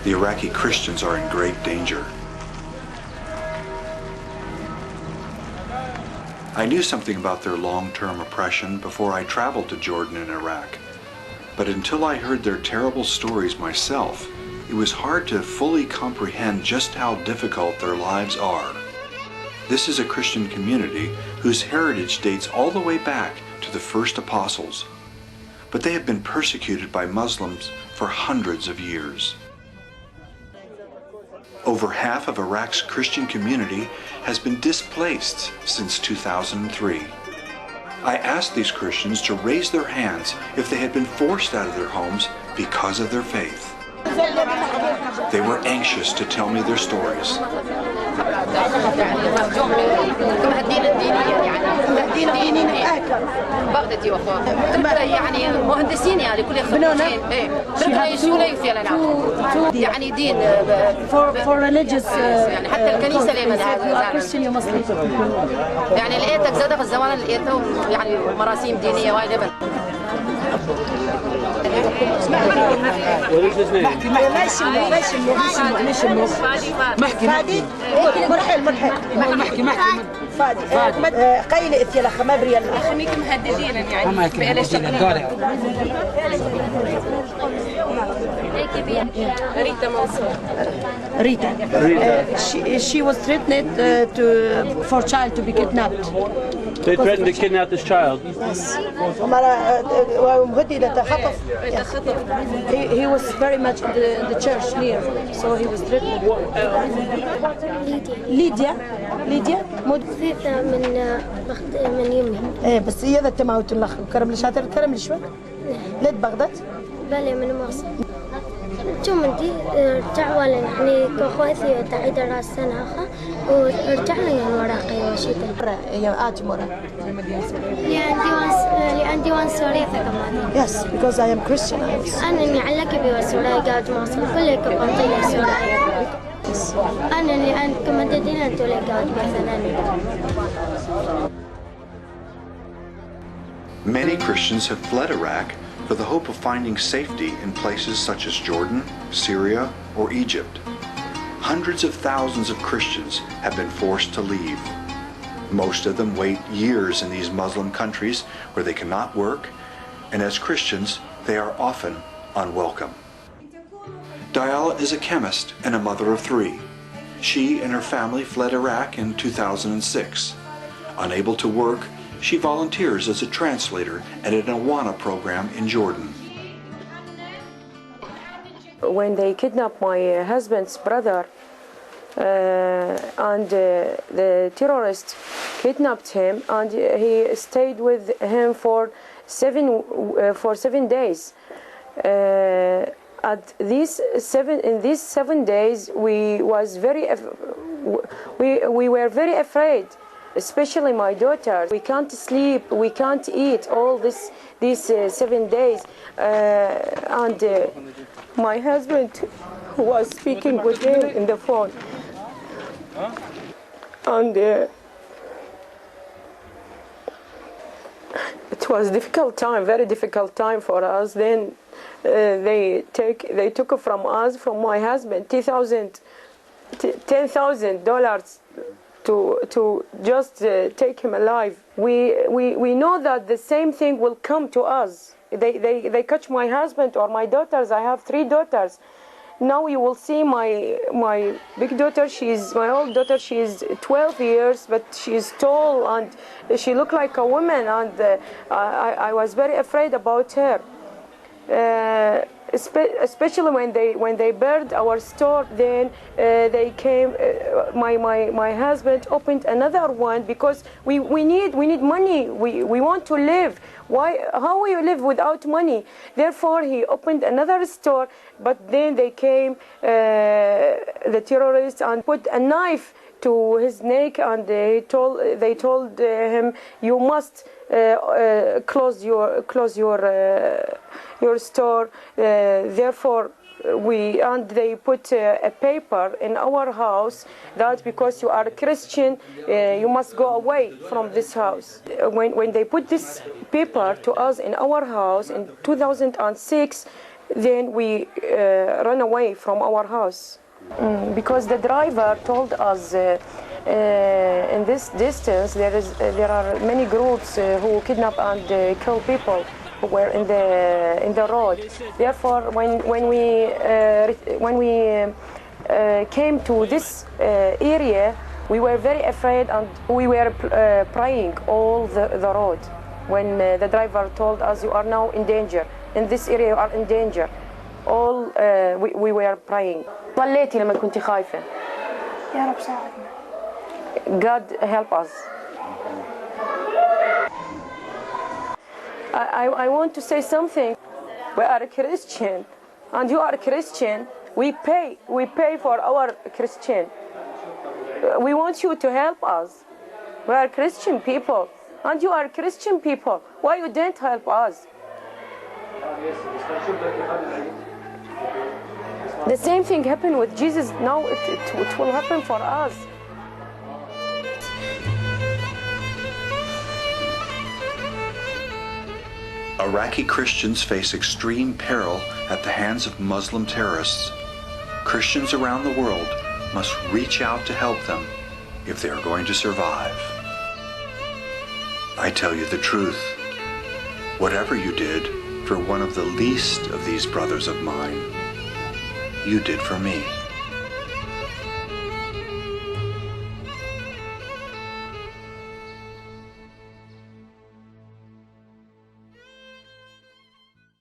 The Iraqi Christians are in great danger. I knew something about their long-term oppression before I traveled to Jordan and Iraq. But until I heard their terrible stories myself, it was hard to fully comprehend just how difficult their lives are. This is a Christian community whose heritage dates all the way back to the first apostles. But they have been persecuted by Muslims for hundreds of years. Over half of Iraq's Christian community has been displaced since 2003. I asked these Christians to raise their hands if they had been forced out of their homes because of their faith. They were anxious to tell me their stories. For religious Christian Muslim. يعني لقيتك زادة في الزمان اللي لقيته يعني مراسيم دينية وايد What is his name? محكي فادي قايل اتيلا خمابريا خميك مهددين يعني بقلاش ريتا منصور she was threatened for child to be kidnapped. They threatened to kidnap this child. Yes. He was very much in the church near, so he was threatened. ليديا مدفئة من يمي. إيه بس هي ذا تماوت النخ كرم لشاتر كرم لشوك. لد بغداد؟ بله من مصر. شو مندي رجعوا لنا يعني كخواتي تعيد راس سنة خا ورجع لنا الورقة وشيته. يا آتمورة. اللي عندي وان سورية كمان. Yes, because I am Christian. أنا اللي علقي بوسورية قاعد مصر كله كبنطية سورية. أنا اللي عندكم مددين أنتوا اللي قاعد مثلاً. Many Christians have fled Iraq for the hope of finding safety in places such as Jordan, Syria, or Egypt. Hundreds of thousands of Christians have been forced to leave. Most of them wait years in these Muslim countries where they cannot work, and as Christians, they are often unwelcome. Diala is a chemist and a mother of 3. She and her family fled Iraq in 2006. Unable to work, she volunteers as a translator at an Awana program in Jordan. When they kidnapped my husband's brother and the terrorists kidnapped him, and he stayed with him for 7 days. At in these 7 days, we were very afraid. Especially my daughter. We can't sleep, we can't eat all these 7 days. And my husband was speaking with him in the phone. And it was difficult time, very difficult time for us. Then they took from us, from my husband, $10,000 to just take him alive. We know that the same thing will come to us. They catch my husband or my daughters. I have 3 daughters. Now you will see my big daughter. My old daughter. She is 12 years, but she is tall and she looked like a woman. And I was very afraid about her. Especially when they burned our store, then they came. My husband opened another one because we need money. We want to live. How will you live without money? Therefore, he opened another store. But then they came, the terrorists, and put a knife to his neck, and they told him, you must close your store. Therefore, they put a paper in our house that because you are a Christian, you must go away from this house. When they put this paper to us in our house in 2006, then we run away from our house. Because the driver told us in this distance there are many groups who kidnap and kill people who were in the road. Therefore, when we came to this area, we were very afraid and we were praying all the road. When the driver told us, you are now in danger, in this area you are in danger, all we were praying. صليتي لما كنت خايفة. يا رب ساعدنا. God help us. I want to say something. We are a Christian, and you are a Christian. We pay for our Christian. We want you to help us. We are Christian people, and you are Christian people. Why you didn't help us? The same thing happened with Jesus. Now it will happen for us. Iraqi Christians face extreme peril at the hands of Muslim terrorists. Christians around the world must reach out to help them if they are going to survive. I tell you the truth. Whatever you did for one of the least of these brothers of mine, you did for me.